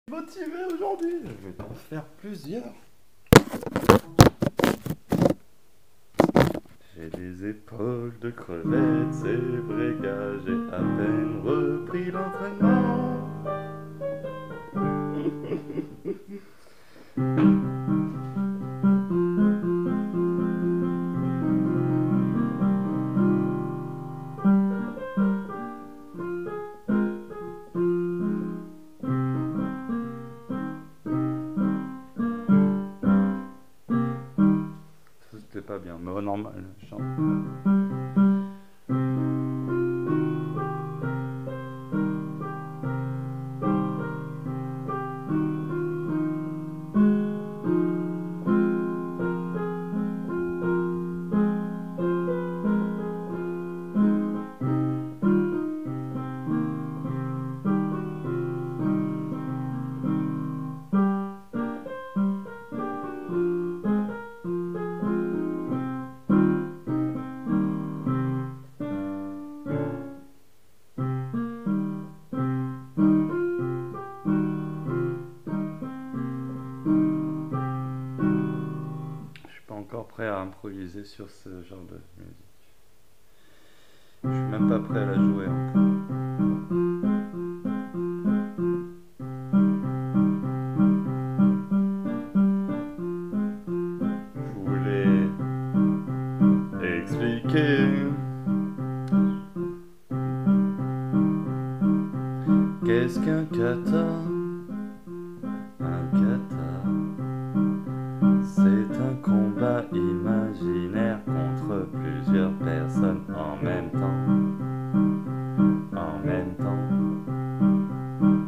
Motivé aujourd'hui, je vais en faire plusieurs. J'ai des épaules de crevettes, c'est vrai gars, j'ai à peine repris l'entraînement. C'était pas bien, mais normal, je chante. Je suis pas encore prêt à improviser sur ce genre de musique. Je suis même pas prêt à la jouer encore. Je voulais expliquer qu'est-ce qu'un kata. Un kata, c'est un combat imaginaire contre plusieurs personnes en même temps. En même temps.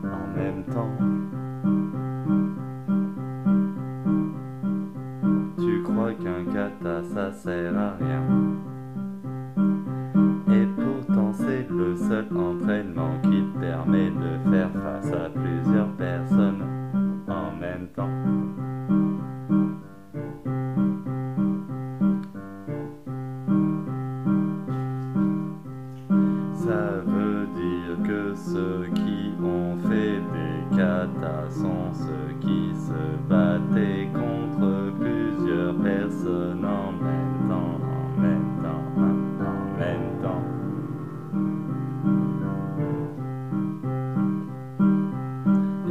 En même temps. Tu crois qu'un kata ça sert à rien. Et pourtant c'est le seul entraînement qui te permet de faire face à plusieurs personnes en même temps. Ça veut dire que ceux qui ont fait des katas sont ceux qui se battaient contre plusieurs personnes en même temps, en même temps, en même temps.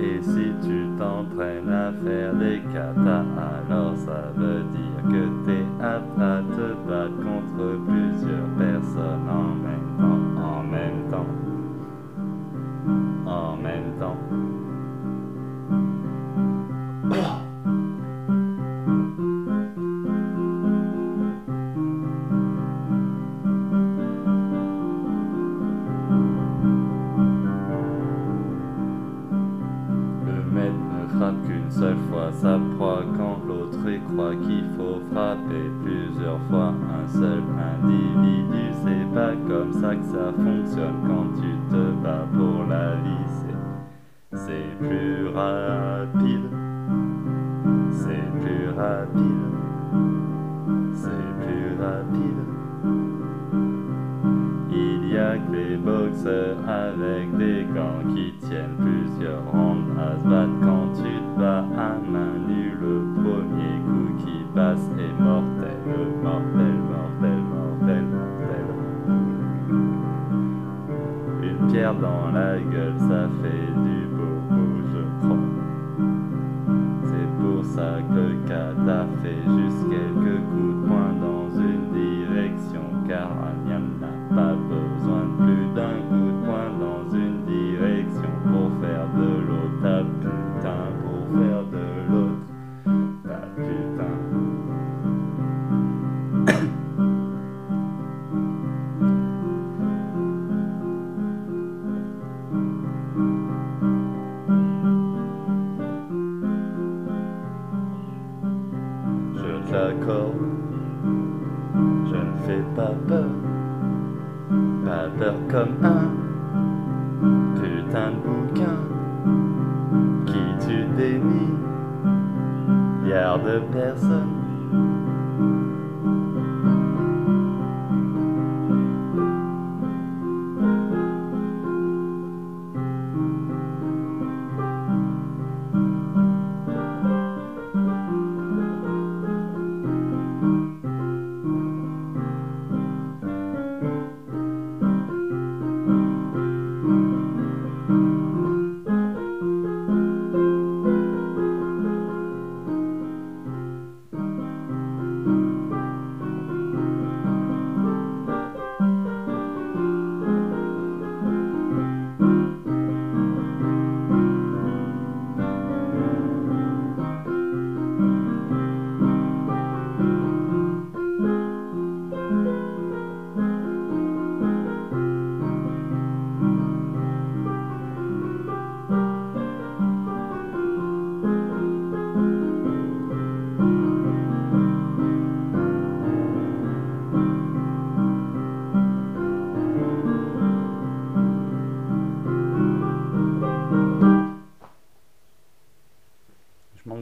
Et si tu t'entraînes à faire des katas, alors ça veut dire que t'es apte à te battre contre plusieurs personnes en même temps, en même temps, en même temps. Le maître ne frappe qu'une seule fois sa proie quand l'autre y croit qu'il faut frapper plusieurs fois un seul individu. C'est pas comme ça que ça fonctionne quand tu te bats pour la vie. C'est plus rapide. C'est plus rapide. C'est plus rapide. Il y a que les boxeurs avec des gants qui tiennent plusieurs rounds à se battre quand tu te bats à main nue. Le premier coup qui passe est mortel, mortel, mortel, mortel, mortel. Une pierre dans la gueule, ça fait du bobo, je crois. C'est pour ça que le kata fait juste quelques coups de poing dans une direction, car il n'y en a pas besoin de plus d'un coup de poing dans une direction pour faire de l'autre. Ta putain, pour faire de l'autre. Ta putain. Je te l'accorde, je ne fais pas peur. Pas peur comme un putain de bouquin qui tue des milliards de personnes.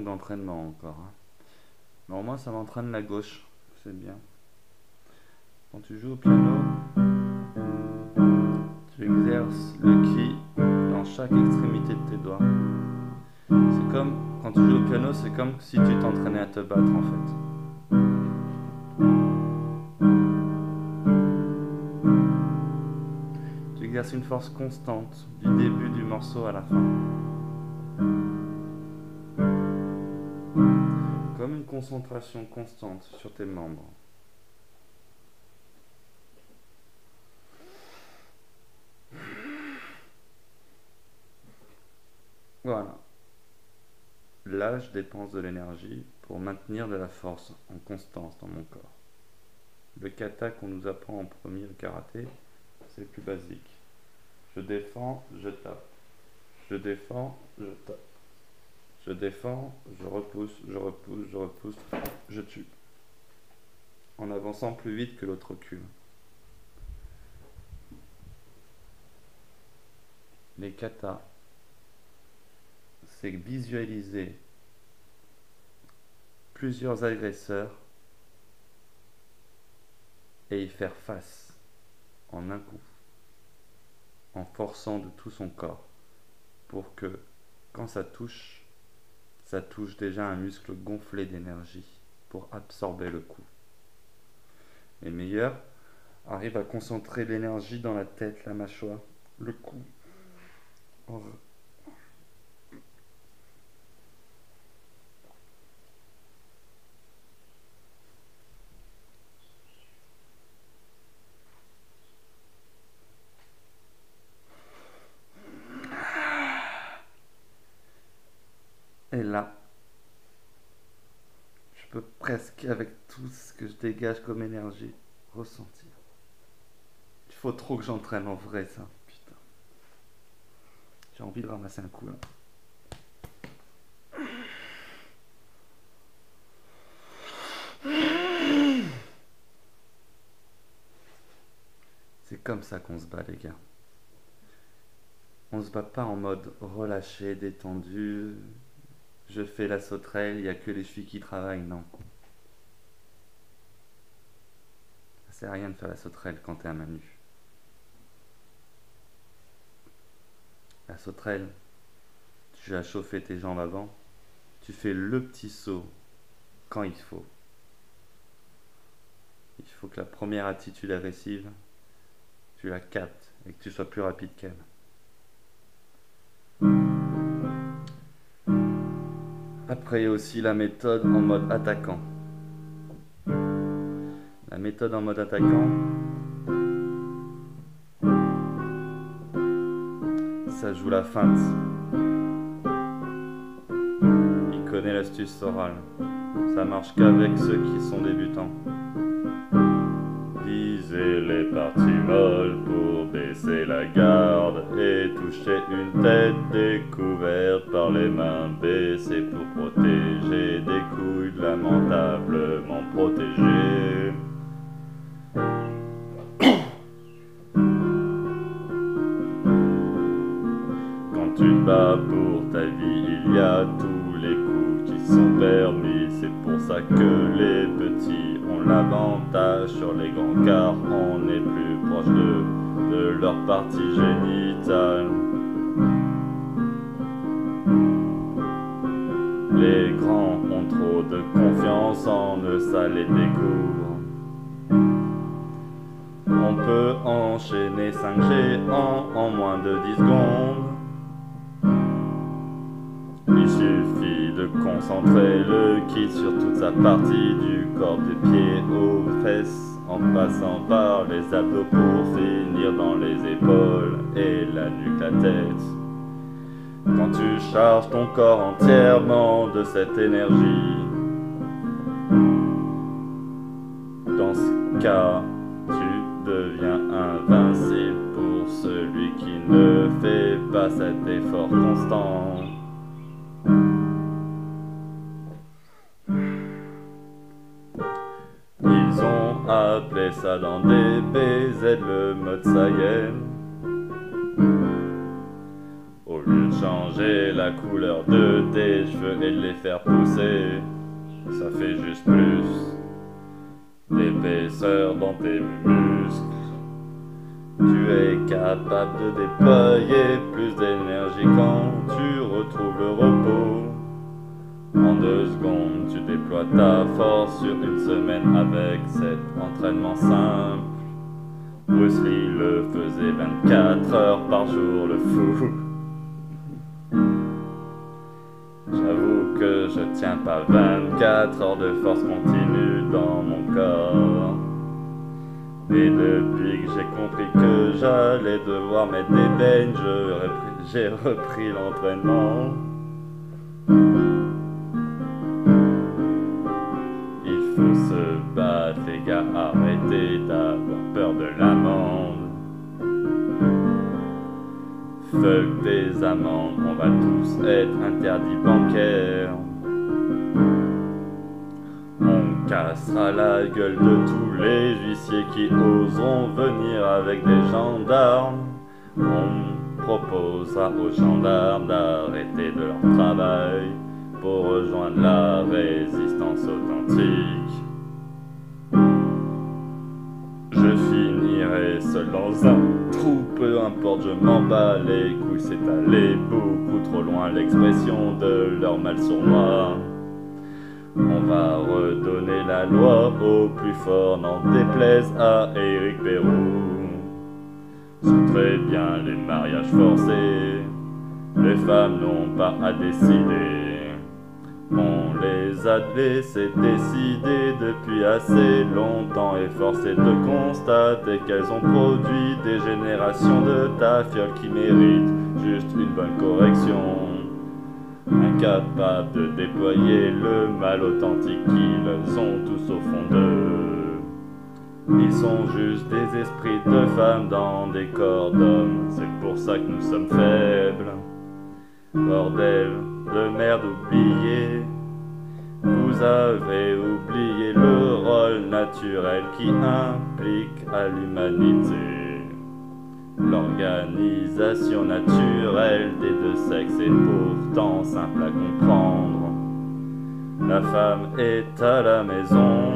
d'entraînement encore. Hein. Mais au moins ça m'entraîne la gauche, c'est bien. Quand tu joues au piano, tu exerces le ki dans chaque extrémité de tes doigts. C'est comme, quand tu joues au piano, c'est comme si tu t'entraînais à te battre en fait. Tu exerces une force constante du début du morceau à la fin. Comme une concentration constante sur tes membres. Voilà. Là, je dépense de l'énergie pour maintenir de la force en constance dans mon corps. Le kata qu'on nous apprend en premier au karaté, c'est le plus basique. Je défends, je tape. Je défends, je tape. Je défends, je repousse, je repousse, je repousse, je tue. En avançant plus vite que l'autre recule. Les katas, c'est visualiser plusieurs agresseurs et y faire face en un coup, en forçant de tout son corps, pour que quand ça touche déjà un muscle gonflé d'énergie pour absorber le coup. Les meilleurs arrivent à concentrer l'énergie dans la tête, la mâchoire, le cou. Et là, je peux presque, avec tout ce que je dégage comme énergie, ressentir. Il faut trop que j'entraîne en vrai ça, putain. J'ai envie de ramasser un coup là. C'est comme ça qu'on se bat les gars. On se bat pas en mode relâché, détendu. Je fais la sauterelle, il n'y a que les chevilles qui travaillent, non. Ça sert à rien de faire la sauterelle quand t'es à main nue. La sauterelle, tu as chauffé tes jambes avant, tu fais le petit saut quand il faut. Il faut que la première attitude agressive, tu la captes et que tu sois plus rapide qu'elle. Après, il y a aussi la méthode en mode attaquant. La méthode en mode attaquant, ça joue la feinte. Il connaît l'astuce orale. Ça marche qu'avec ceux qui sont débutants. Viser les parties molles pour baisser la garde et toucher une tête découverte par les mains baissées pour protéger des couilles lamentablement protégées. Quand tu te bats pour ta vie, il y a tous les coups qui sont permis. C'est pour ça que les petits ont l'avantage sur les grands car on est plus proche de leur partie génitale. Les grands ont trop de confiance en eux, ça les découvre. On peut enchaîner 5 géants en moins de 10 secondes. Il suffit de concentrer le ki sur toute sa partie du corps, des pieds aux fesses, en passant par les abdos pour finir dans les épaules et la nuque, la tête. Quand tu charges ton corps entièrement de cette énergie, dans ce cas, tu deviens invincible pour celui qui ne fait pas cet effort constant. Ils ont appelé ça dans des BZ le mode Saiyan. Au lieu de changer la couleur de tes cheveux et de les faire pousser. Ça fait juste plus d'épaisseur dans tes muscles. Tu es capable de déployer plus d'énergie quand tu retrouves le repos. En 2 secondes, tu déploies ta force sur une semaine avec cet entraînement simple. Bruce Lee le faisait 24 heures par jour, le fou. J'avoue que je tiens pas 24 heures de force continue dans mon corps. Et depuis que j'ai compris que j'allais devoir mettre des beignes, j'ai repris l'entraînement. Il faut se battre les gars, arrêtez d'avoir peur de l'amende. Fuck des amendes, on va tous être interdits bancaires. On cassera la gueule de tous les huissiers qui oseront venir avec des gendarmes. On proposera aux gendarmes d'arrêter de leur travail pour rejoindre la résistance authentique. Je finirai seul dans un trou, peu importe, je m'en bats les couilles, c'est allé beaucoup trop loin l'expression de leur mal sur moi. On va redonner la loi au plus fort, n'en déplaise à Éric Pérou. C'est très bien les mariages forcés, les femmes n'ont pas à décider. On les a laissées décider depuis assez longtemps et forcé de constater qu'elles ont produit des générations de tafioles qui méritent juste une bonne correction. Incapables de déployer le mal authentique qu'ils ont tous au fond d'eux. Ils sont juste des esprits de femmes dans des corps d'hommes, c'est pour ça que nous sommes faibles. Bordel de merde oublié, vous avez oublié le rôle naturel qui implique à l'humanité l'organisation naturelle des 2 sexes est pourtant simple à comprendre. La femme est à la maison,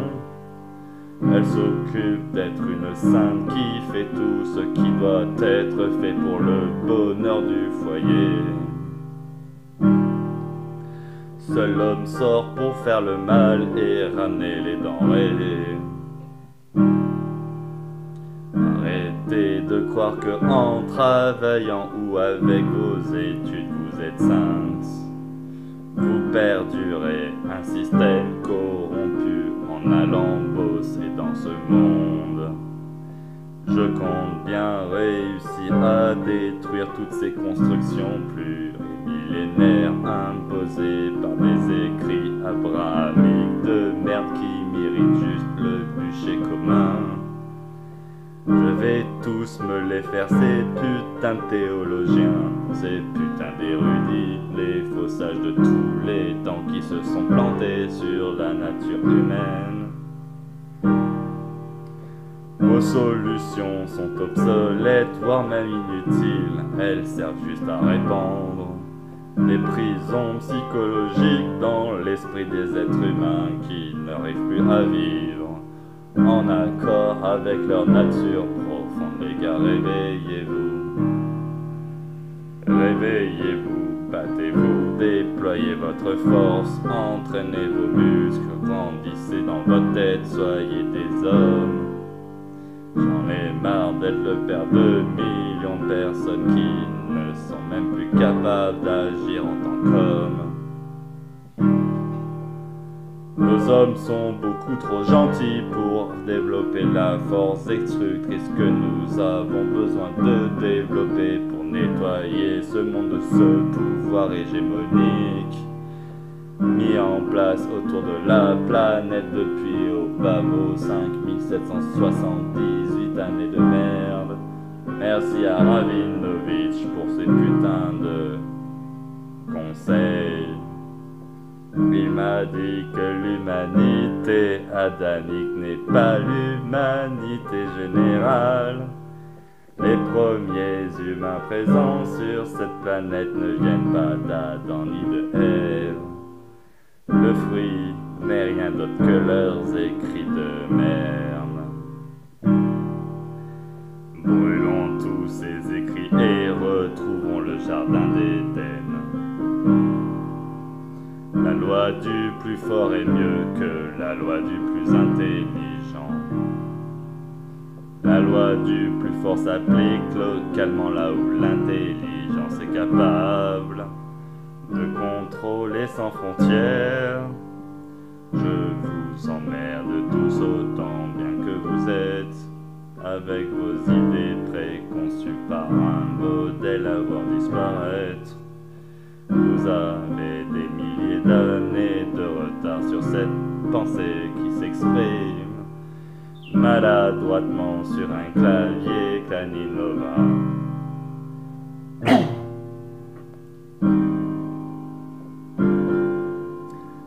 elle s'occupe d'être une sainte qui fait tout ce qui doit être fait pour le bonheur du foyer. Seul l'homme sort pour faire le mal et ramener les denrées. Arrêtez de croire que en travaillant ou avec vos études vous êtes sainte. Vous perdurez un système corrompu en allant bosser dans ce monde. Je compte bien réussir à détruire toutes ces constructions plurimillénaires imposées par des écrits abrahamiques de merde qui méritent juste le bûcher commun. Je vais tous me les faire, ces putains de théologiens, ces putains d'érudits, les faux sages de tous les temps qui se sont plantés sur la nature humaine. Vos solutions sont obsolètes, voire même inutiles, elles servent juste à répandre des prisons psychologiques dans l'esprit des êtres humains qui n'arrivent plus à vivre en accord avec leur nature profonde. Les gars, réveillez-vous, réveillez-vous, battez-vous, déployez votre force, entraînez vos muscles, grandissez dans votre tête, soyez des hommes. J'en ai marre d'être le père de millions de personnes qui ne sont même plus capables d'agir en tant qu'hommes. Nos hommes sont beaucoup trop gentils pour développer la force destructrice que nous avons besoin de développer pour nettoyer ce monde de ce pouvoir hégémonique mis en place autour de la planète depuis au bas mot 5778 années de merde. Merci à Rabinovitch pour ces putains de conseils. Il m'a dit que l'humanité adamique n'est pas l'humanité générale. Les premiers humains présents sur cette planète ne viennent pas d'Adam ni de Ève. Le fruit n'est rien d'autre que leurs écrits de merde. Brûlons tous ces écrits et retrouvons le jardin d'Éden. La loi du plus fort est mieux que la loi du plus intelligent. La loi du plus fort s'applique localement là où l'intelligence est capable de contrôler sans frontières. Je vous emmerde tous autant bien que vous êtes, avec vos idées préconçues par un modèle à voir disparaître. Vous avez des milliers d'années de retard sur cette pensée qui s'exprime maladroitement sur un clavier Caninova.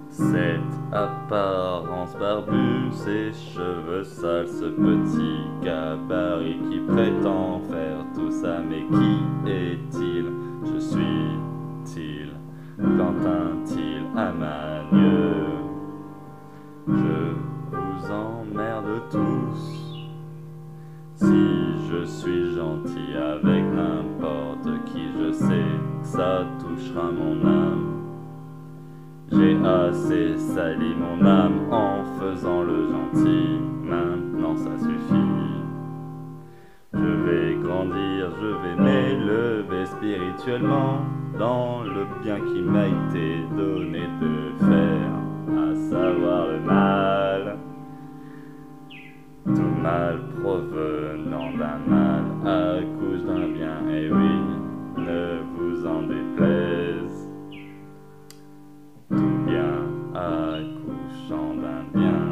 Cette apparence barbue, ces cheveux sales, ce petit gabarit qui prétend faire tout ça, mais qui est-il? Je suis-il? Quentin-il Amagneux? Je vous emmerde tous. Si je suis gentil avec n'importe qui, je sais que ça touchera mon âme. J'ai assez sali mon âme en faisant le gentil, maintenant ça suffit. Je vais grandir, je vais m'élever spirituellement dans le bien qui m'a été donné de faire, à savoir le mal. Tout mal provenant d'un mal accouche d'un bien, et oui, ne vous en déplaise. Tout bien accouchant d'un bien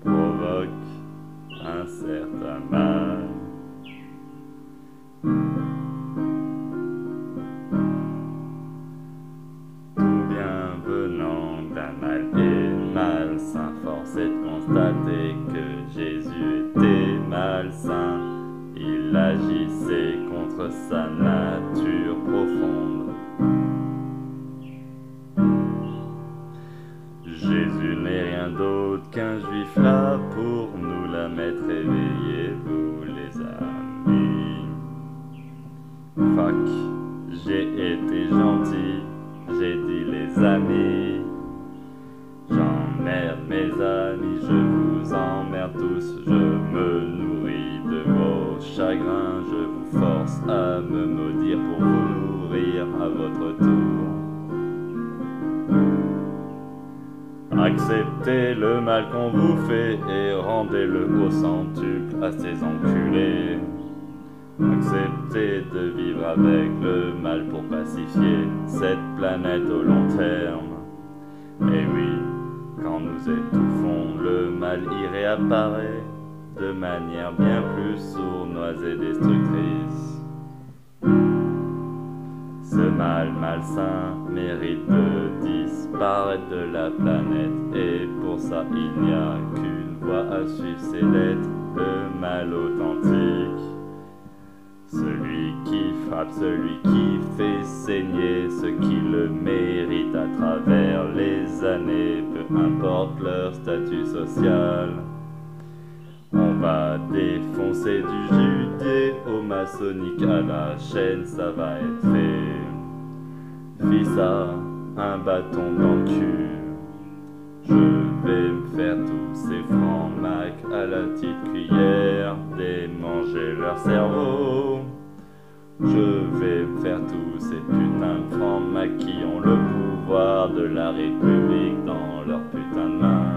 provoque un certain mal. Tout bien venant d'un mal est malsain. Force est de constater que Jésus était malsain. Il agissait contre sa nature profonde. Jésus n'est rien d'autre qu'un juif là pour nous la mettre. Réveillez-vous les amis. Fuck, j'ai été gentil, j'ai dit les amis. J'emmerde mes amis, je vous emmerde tous. Je me nourris de vos chagrins, je vous force à me maudire pour vous nourrir à votre tour. Acceptez le mal qu'on vous fait et rendez-le au centuple à ces enculés. Acceptez de vivre avec le mal pour pacifier cette planète au long terme. Et oui, quand nous étouffons, le mal y réapparaît de manière bien plus sournoise et destructrice. Ce mal malsain mérite de disparaître de la planète, et pour ça il n'y a qu'une voie à suivre, c'est d'être le mal authentique. Celui qui frappe, celui qui fait saigner ceux qui le méritent à travers les années, peu importe leur statut social. On va défoncer du judéo-maçonnique à la chaîne, ça va être fait. Fis ça, un bâton dans le cul. Je vais me faire tous ces francs-macs à la petite cuillère, démanger leur cerveau. Je vais me faire tous ces putains de francs-macs qui ont le pouvoir de la République dans leur putain de main.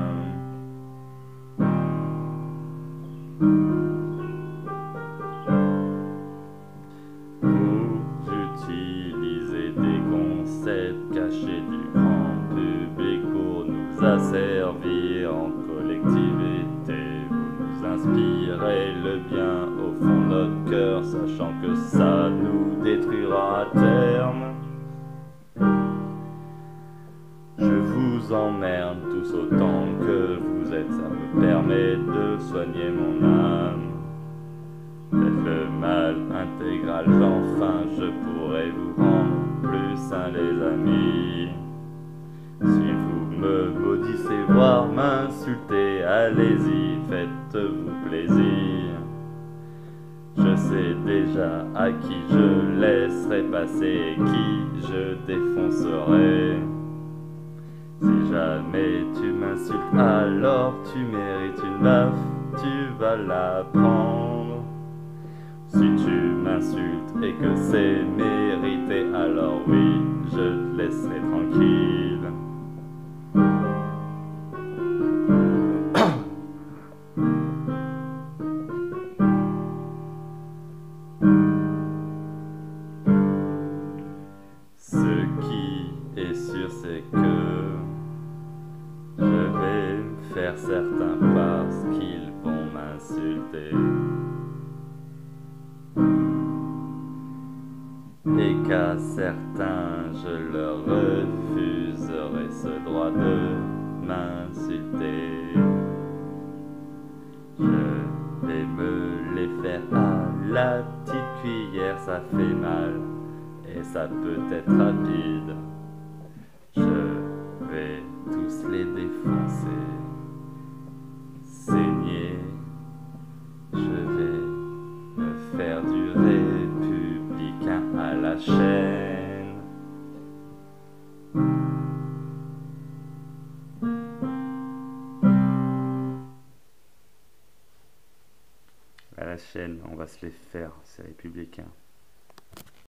Vous utilisez des concepts cachés du grand public pour nous asservir en collectivité. Vous nous inspirez le bien au fond de notre cœur, sachant que ça nous détruira à terme. Je vous emmerde tous autant que vous êtes, ça me permet de soigner mon âme. Faites le mal intégral, enfin je pourrais vous rendre plus sains les amis. Si vous me maudissez, voire m'insultez, allez-y, faites-vous plaisir. Je sais déjà à qui je laisserai passer et qui je défoncerai. Si jamais tu m'insultes, alors tu mérites une baffe, tu vas la prendre. Si tu m'insultes et que c'est mérité, alors oui, je te laisserai tranquille. Ce qui est sûr, c'est que je vais me faire certains parce qu'ils vont m'insulter. Et qu'à certains, je leur refuserai ce droit de m'insulter. Je vais me les faire à la petite cuillère, ça fait mal et ça peut être rapide. Je vais tous les défoncer, saigner. Je vais me faire du républicain à la chaîne. À la chaîne, on va se les faire, ces républicains.